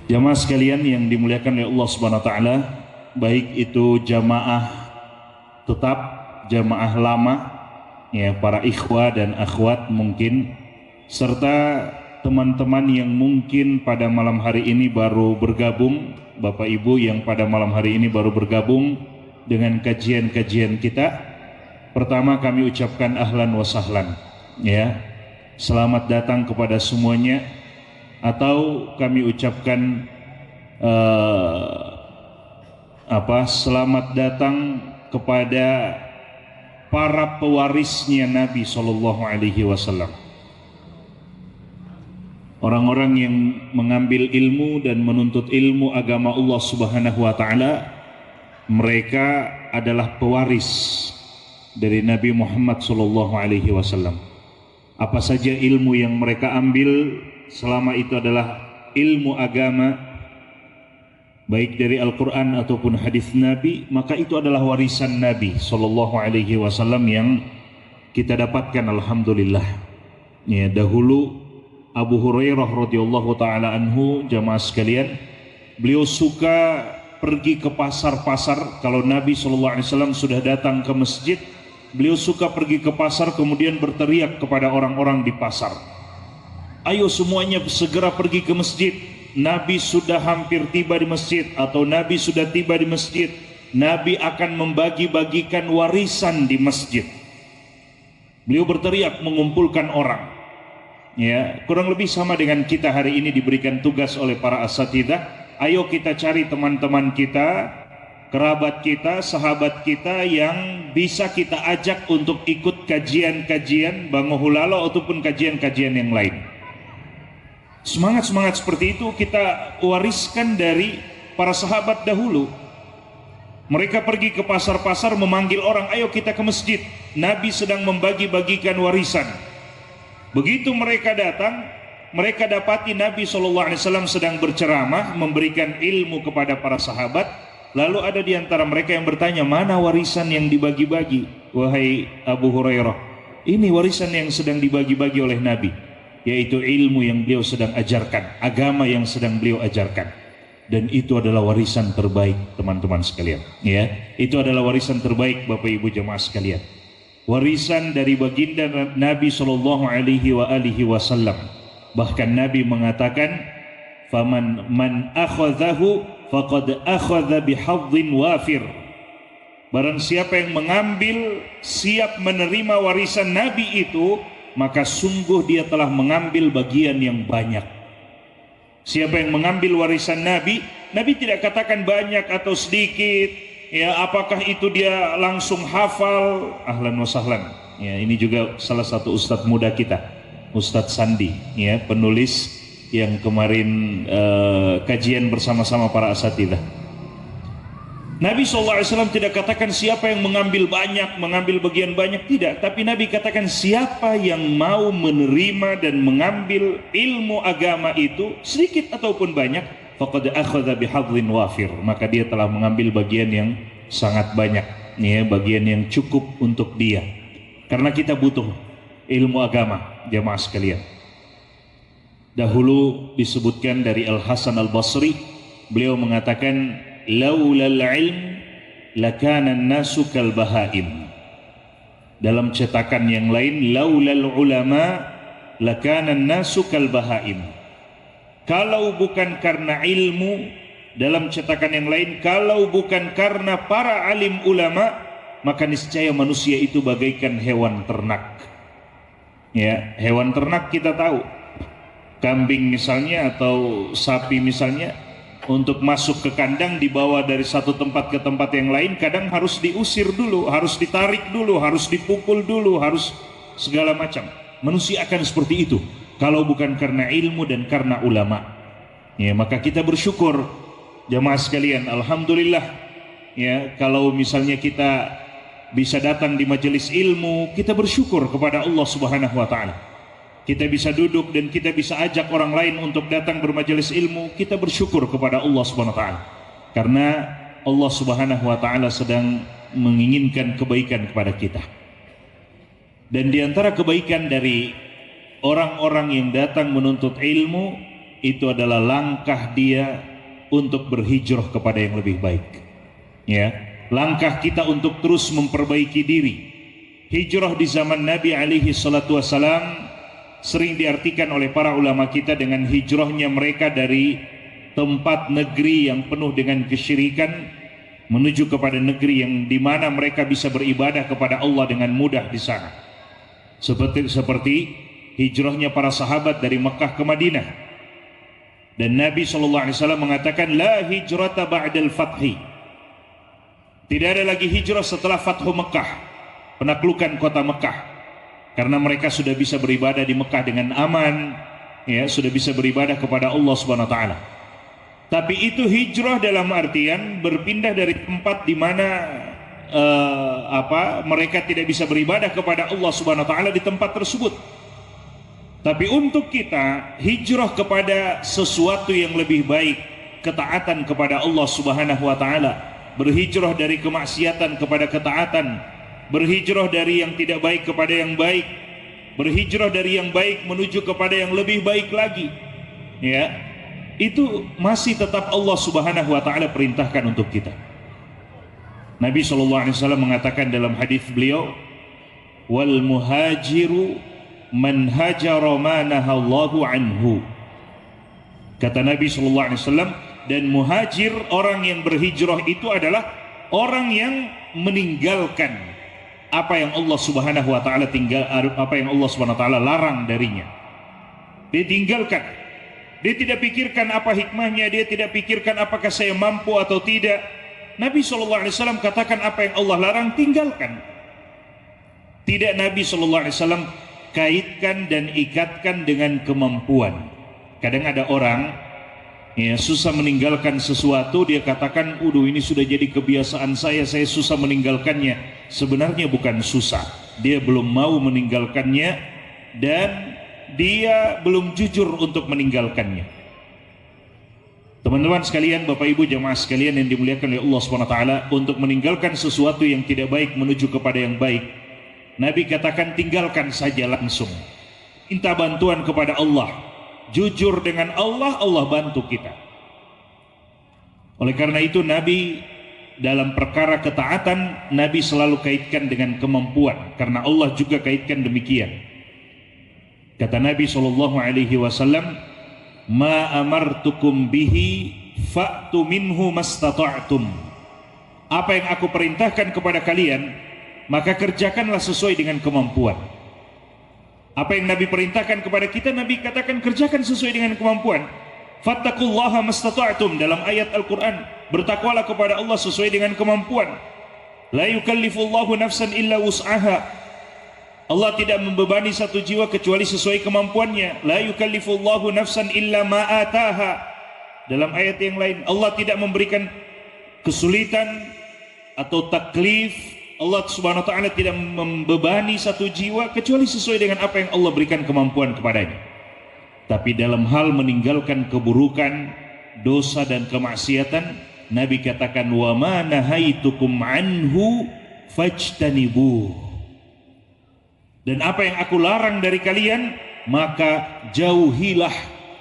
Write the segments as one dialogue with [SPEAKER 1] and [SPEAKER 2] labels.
[SPEAKER 1] Jamaah sekalian yang dimuliakan oleh Allah Subhanahu wa taala, baik itu jamaah tetap, jamaah lama, ya para ikhwah dan akhwat mungkin, serta teman-teman yang mungkin pada malam hari ini baru bergabung, Bapak Ibu yang pada malam hari ini baru bergabung dengan kajian-kajian kita. Pertama kami ucapkan ahlan wa sahlan, ya. Selamat datang kepada semuanya, atau kami ucapkan selamat datang kepada para pewarisnya Nabi Shallallahu Alaihi Wasallam, orang-orang yang mengambil ilmu dan menuntut ilmu agama Allah Subhanahu Wa Taala. Mereka adalah pewaris dari Nabi Muhammad Shallallahu Alaihi Wasallam. Apa saja ilmu yang mereka ambil, selama itu adalah ilmu agama, baik dari Al-Quran ataupun hadis Nabi, maka itu adalah warisan Nabi Sallallahu Alaihi Wasallam yang kita dapatkan, alhamdulillah. Ya, dahulu Abu Hurairah radhiyallahu taala anhu, jamaah sekalian, beliau suka pergi ke pasar-pasar. Kalau Nabi Sallallahu Alaihi Wasallam sudah datang ke masjid, beliau suka pergi ke pasar kemudian berteriak kepada orang-orang di pasar, ayo semuanya segera pergi ke masjid. Nabi sudah hampir tiba di masjid, atau Nabi sudah tiba di masjid. Nabi akan membagi-bagikan warisan di masjid. Beliau berteriak mengumpulkan orang. Ya, kurang lebih sama dengan kita hari ini diberikan tugas oleh para asatidzah. Ayo kita cari teman-teman kita, kerabat kita, sahabat kita yang bisa kita ajak untuk ikut kajian-kajian Bangohulalo ataupun kajian-kajian yang lain. Semangat-semangat seperti itu kita wariskan dari para sahabat dahulu. Mereka pergi ke pasar-pasar memanggil orang, ayo kita ke masjid. Nabi sedang membagi-bagikan warisan. Begitu mereka datang, mereka dapati Nabi SAW sedang berceramah, memberikan ilmu kepada para sahabat. Lalu ada di antara mereka yang bertanya, mana warisan yang dibagi-bagi? Wahai Abu Hurairah, ini warisan yang sedang dibagi-bagi oleh Nabi, yaitu ilmu yang beliau sedang ajarkan, agama yang sedang beliau ajarkan. Dan itu adalah warisan terbaik, teman-teman sekalian, ya. Itu adalah warisan terbaik, Bapak Ibu jemaah sekalian. Warisan dari baginda Nabi Shallallahu Alaihi Wasallam. Bahkan Nabi mengatakan, "Faman akhadhahu faqad akhadha bihadhin wafir." Barang siapa yang mengambil, siap menerima warisan Nabi itu, maka sungguh dia telah mengambil bagian yang banyak. Siapa yang mengambil warisan Nabi, Nabi tidak katakan banyak atau sedikit, ya, apakah itu dia langsung hafal. Ahlan wa sahlan. Ya, ini juga salah satu ustadz muda kita, Ustadz Sandi, ya, penulis yang kemarin kajian bersama-sama para asatidzah. Nabi SAW tidak katakan siapa yang mengambil banyak, mengambil bagian banyak, tidak. Tapi Nabi katakan siapa yang mau menerima dan mengambil ilmu agama itu, sedikit ataupun banyak, faqad akhadha bihadhin wafir, maka dia telah mengambil bagian yang sangat banyak, ya, bagian yang cukup untuk dia. Karena kita butuh ilmu agama, jamaah sekalian. Dahulu disebutkan dari Al-Hasan Al-Basri, beliau mengatakan, laulal ilm lakana an-nasu kal bahaim. Dalam cetakan yang lain, laulal ulama lakana an-nasu kal bahaim. Kalau bukan karena ilmu, dalam cetakan yang lain, kalau bukan karena para alim ulama, maka niscaya manusia itu bagaikan hewan ternak. Ya, hewan ternak kita tahu, kambing misalnya atau sapi misalnya, untuk masuk ke kandang dibawa dari satu tempat ke tempat yang lain, kadang harus diusir dulu, harus ditarik dulu, harus dipukul dulu, harus segala macam. Manusia akan seperti itu kalau bukan karena ilmu dan karena ulama. Ya, maka kita bersyukur jamaah sekalian, alhamdulillah, ya, kalau misalnya kita bisa datang di majelis ilmu, kita bersyukur kepada Allah Subhanahu wa taala. Kita bisa duduk dan kita bisa ajak orang lain untuk datang bermajelis ilmu, kita bersyukur kepada Allah Subhanahu wa taala. Karena Allah Subhanahu wa taala sedang menginginkan kebaikan kepada kita. Dan di antara kebaikan dari orang-orang yang datang menuntut ilmu, itu adalah langkah dia untuk berhijrah kepada yang lebih baik. Ya, langkah kita untuk terus memperbaiki diri. Hijrah di zaman Nabi alaihi salatu wasalam sering diartikan oleh para ulama kita dengan hijrahnya mereka dari tempat negeri yang penuh dengan kesyirikan menuju kepada negeri yang dimana mereka bisa beribadah kepada Allah dengan mudah di sana. Seperti hijrahnya para sahabat dari Mekah ke Madinah. Dan Nabi SAW mengatakan, la hijrata ba'dal fathi. Tidak ada lagi hijrah setelah Fathu Mekah, penaklukan kota Mekah. Karena mereka sudah bisa beribadah di Mekah dengan aman, ya, sudah bisa beribadah kepada Allah Subhanahu wa taala. Tapi itu hijrah dalam artian berpindah dari tempat di mana mereka tidak bisa beribadah kepada Allah Subhanahu wa taala di tempat tersebut. Tapi untuk kita hijrah kepada sesuatu yang lebih baik, ketaatan kepada Allah Subhanahu wa taala, berhijrah dari kemaksiatan kepada ketaatan, berhijrah dari yang tidak baik kepada yang baik, berhijrah dari yang baik menuju kepada yang lebih baik lagi. Ya, itu masih tetap Allah Subhanahu wa taala perintahkan untuk kita. Nabi SAW mengatakan dalam hadis beliau, wal muhajiru man hajara ma nahallahu anhu. Kata Nabi SAW, dan muhajir, orang yang berhijrah itu adalah orang yang meninggalkan apa yang Allah Subhanahu wa taala larang darinya. Dia tinggalkan. Dia tidak pikirkan apa hikmahnya, dia tidak pikirkan apakah saya mampu atau tidak. Nabi SAW katakan apa yang Allah larang, tinggalkan. Tidak, Nabi SAW kaitkan dan ikatkan dengan kemampuan. Kadang ada orang ya susah meninggalkan sesuatu, dia katakan, ini sudah jadi kebiasaan saya susah meninggalkannya. Sebenarnya bukan susah, dia belum mau meninggalkannya dan dia belum jujur untuk meninggalkannya. Teman-teman sekalian, Bapak Ibu jamaah sekalian yang dimuliakan oleh Allah SWT, untuk meninggalkan sesuatu yang tidak baik menuju kepada yang baik, Nabi katakan tinggalkan saja langsung. Minta bantuan kepada Allah, jujur dengan Allah, Allah bantu kita. Oleh karena itu Nabi dalam perkara ketaatan, Nabi selalu kaitkan dengan kemampuan, karena Allah juga kaitkan demikian. Kata Nabi SAW, ma amartukum bihi fa'tu minhu mastata'tum. Apa yang aku perintahkan kepada kalian, maka kerjakanlah sesuai dengan kemampuan. Apa yang Nabi perintahkan kepada kita, Nabi katakan kerjakan sesuai dengan kemampuan. Fattaqullaha mastata'tum, dalam ayat Al-Quran, bertakwalah kepada Allah sesuai dengan kemampuan. La yukallifullahu nafsan illa wus'aha. Allah tidak membebani satu jiwa kecuali sesuai kemampuannya. La yukallifullahu nafsan illa ma ataha. Dalam ayat yang lain, Allah tidak memberikan kesulitan atau taklif. Allah Subhanahu wa taala tidak membebani satu jiwa kecuali sesuai dengan apa yang Allah berikan kemampuan kepadanya. Tapi dalam hal meninggalkan keburukan, dosa dan kemaksiatan, Nabi katakan, wa ma nahaitukum anhu fajtanibuh. Dan apa yang aku larang dari kalian, maka jauhilah,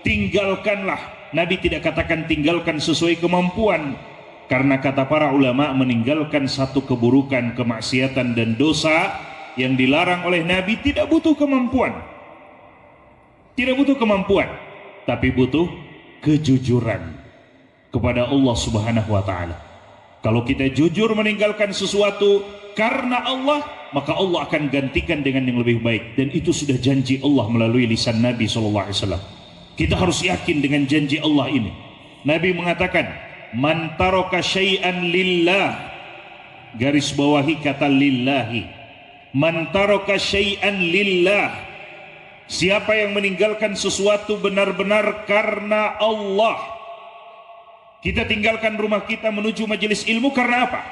[SPEAKER 1] tinggalkanlah. Nabi tidak katakan tinggalkan sesuai kemampuan, karena kata para ulama, meninggalkan satu keburukan, kemaksiatan dan dosa yang dilarang oleh Nabi tidak butuh kemampuan. Tidak butuh kemampuan, tapi butuh kejujuran kepada Allah Subhanahu wa taala. Kalau kita jujur meninggalkan sesuatu karena Allah, maka Allah akan gantikan dengan yang lebih baik. Dan itu sudah janji Allah melalui lisan Nabi SAW. Kita harus yakin dengan janji Allah ini. Nabi mengatakan, man taraka syai'an lillah, garis bawahi kata lillahi. Man taraka syai'an lillah, siapa yang meninggalkan sesuatu benar-benar karena Allah. Kita tinggalkan rumah kita menuju majelis ilmu karena apa?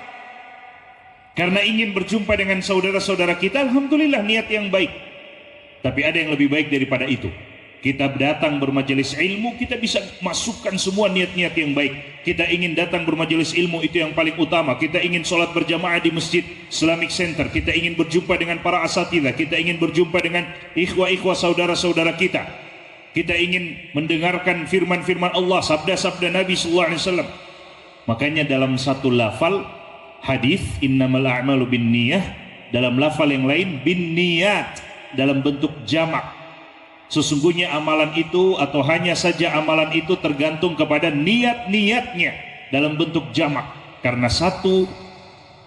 [SPEAKER 1] Karena ingin berjumpa dengan saudara-saudara kita, alhamdulillah, niat yang baik. Tapi ada yang lebih baik daripada itu. Kita datang bermajelis ilmu, kita bisa masukkan semua niat-niat yang baik. Kita ingin datang bermajelis ilmu, itu yang paling utama. Kita ingin sholat berjamaah di Masjid Islamic Center. Kita ingin berjumpa dengan para asatidzah. Kita ingin berjumpa dengan ikhwah-ikhwah saudara-saudara kita. kita ingin mendengarkan firman-firman Allah, sabda-sabda Nabi sallallahu alaihi wasallam. Makanya dalam satu lafal hadis innamal a'malu binniyah, dalam lafal yang lain binniyat dalam bentuk jamak. Sesungguhnya amalan itu atau hanya saja amalan itu tergantung kepada niat-niatnya dalam bentuk jamak. Karena satu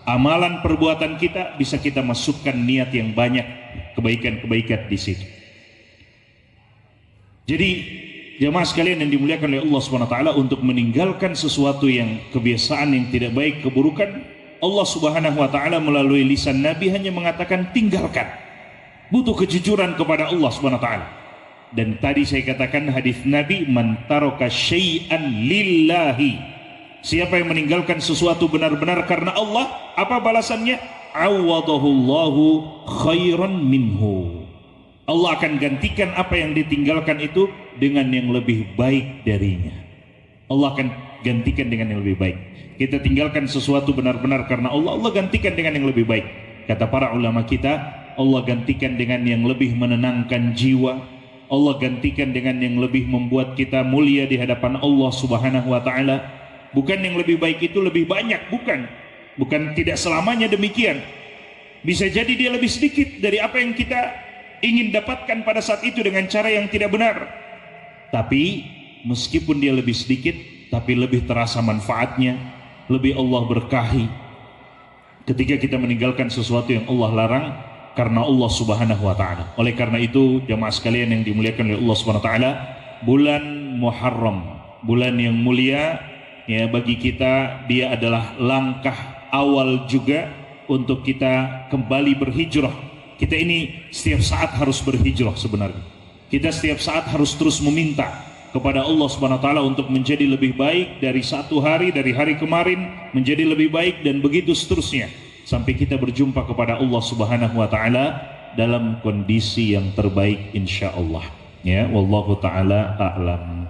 [SPEAKER 1] amalan perbuatan kita bisa kita masukkan niat yang banyak, kebaikan-kebaikan di situ. Jadi jemaah sekalian yang dimuliakan oleh Allah Subhanahu wa taala, untuk meninggalkan sesuatu yang kebiasaan yang tidak baik, keburukan, Allah Subhanahu wa taala melalui lisan Nabi hanya mengatakan tinggalkan. Butuh kejujuran kepada Allah Subhanahu wa taala. Dan tadi saya katakan hadis Nabi, man taraka syai'an lillahi. Siapa yang meninggalkan sesuatu benar-benar karena Allah, apa balasannya? Awadahullahu khairan minhu. Allah akan gantikan apa yang ditinggalkan itu dengan yang lebih baik darinya. Allah akan gantikan dengan yang lebih baik. Kita tinggalkan sesuatu benar-benar karena Allah, Allah gantikan dengan yang lebih baik. Kata para ulama kita, Allah gantikan dengan yang lebih menenangkan jiwa. Allah gantikan dengan yang lebih membuat kita mulia di hadapan Allah Subhanahu wa taala. Bukan yang lebih baik itu lebih banyak, bukan. Bukan, tidak selamanya demikian. Bisa jadi dia lebih sedikit dari apa yang kita ingin dapatkan pada saat itu dengan cara yang tidak benar. Tapi meskipun dia lebih sedikit, tapi lebih terasa manfaatnya, lebih Allah berkahi ketika kita meninggalkan sesuatu yang Allah larang karena Allah Subhanahu wa taala. Oleh karena itu, jamaah sekalian yang dimuliakan oleh Allah Subhanahu wa taala, bulan Muharram, bulan yang mulia ya bagi kita, dia adalah langkah awal juga untuk kita kembali berhijrah. Kita ini setiap saat harus berhijrah sebenarnya. Kita setiap saat harus terus meminta kepada Allah Subhanahu wa taala untuk menjadi lebih baik dari satu hari, dari hari kemarin menjadi lebih baik, dan begitu seterusnya sampai kita berjumpa kepada Allah Subhanahu wa taala dalam kondisi yang terbaik insyaallah. Ya, wallahu taala a'lam.